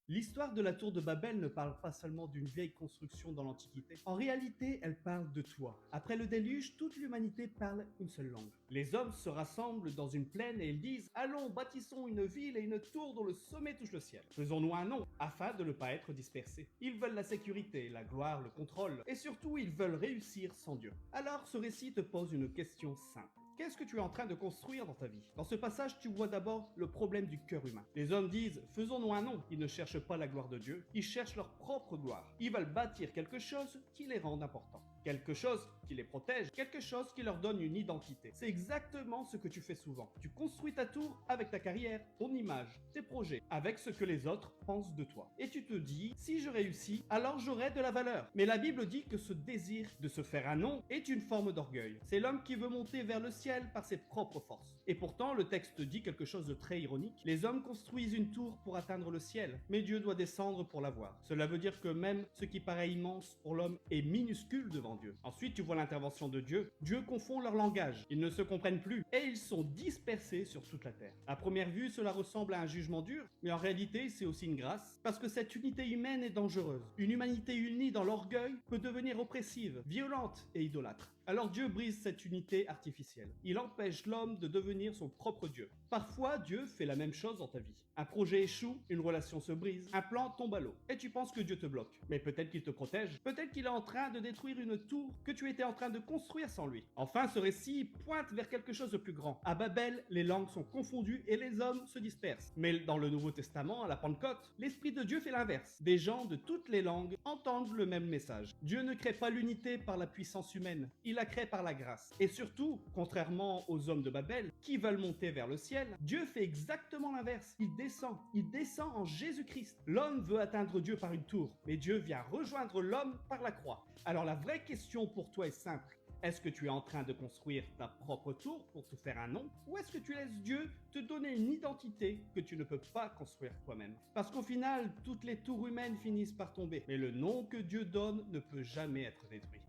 L'histoire de la tour de Babel ne parle pas seulement d'une vieille construction dans l'Antiquité. En réalité, elle parle de toi. Après le déluge, toute l'humanité parle une seule langue. Les hommes se rassemblent dans une plaine et ils disent « Allons, bâtissons une ville et une tour dont le sommet touche le ciel. Faisons-nous un nom, afin de ne pas être dispersés. » Ils veulent la sécurité, la gloire, le contrôle, et surtout ils veulent réussir sans Dieu. Alors ce récit te pose une question simple. Qu'est-ce que tu es en train de construire dans ta vie? Dans ce passage, tu vois d'abord le problème du cœur humain. Les hommes disent « faisons-nous un nom ». Ils ne cherchent pas la gloire de Dieu, ils cherchent leur propre gloire. Ils veulent bâtir quelque chose qui les rende importants. Quelque chose qui les protège, quelque chose qui leur donne une identité. C'est exactement ce que tu fais souvent. Tu construis ta tour avec ta carrière, ton image, tes projets, avec ce que les autres pensent de toi. Et tu te dis « si je réussis, alors j'aurai de la valeur ». Mais la Bible dit que ce désir de se faire un nom est une forme d'orgueil. C'est l'homme qui veut monter vers le ciel par ses propres forces. Et pourtant, le texte dit quelque chose de très ironique. Les hommes construisent une tour pour atteindre le ciel, mais Dieu doit descendre pour la voir. Cela veut dire que même ce qui paraît immense pour l'homme est minuscule devant Dieu. Ensuite, tu vois l'intervention de Dieu. Dieu confond leur langage. Ils ne se comprennent plus et ils sont dispersés sur toute la terre. À première vue, cela ressemble à un jugement dur, mais en réalité, c'est aussi une grâce, parce que cette unité humaine est dangereuse. Une humanité unie dans l'orgueil peut devenir oppressive, violente et idolâtre. Alors Dieu brise cette unité artificielle. Il empêche l'homme de devenir son propre Dieu. Parfois, Dieu fait la même chose dans ta vie. Un projet échoue, une relation se brise, un plan tombe à l'eau. Et tu penses que Dieu te bloque. Mais peut-être qu'il te protège. Peut-être qu'il est en train de détruire une tour que tu étais en train de construire sans lui. Enfin, ce récit pointe vers quelque chose de plus grand. À Babel, les langues sont confondues et les hommes se dispersent. Mais dans le Nouveau Testament, à la Pentecôte, l'Esprit de Dieu fait l'inverse. Des gens de toutes les langues entendent le même message. Dieu ne crée pas l'unité par la puissance humaine. Il la crée par la grâce. Et surtout, contrairement aux hommes de Babel, qui veulent monter vers le ciel, Dieu fait exactement l'inverse. Il descend. Il descend en Jésus-Christ. L'homme veut atteindre Dieu par une tour, mais Dieu vient rejoindre l'homme par la croix. Alors la vraie question pour toi est simple. Est-ce que tu es en train de construire ta propre tour pour te faire un nom? Ou est-ce que tu laisses Dieu te donner une identité que tu ne peux pas construire toi-même? Parce qu'au final, toutes les tours humaines finissent par tomber. Mais le nom que Dieu donne ne peut jamais être détruit.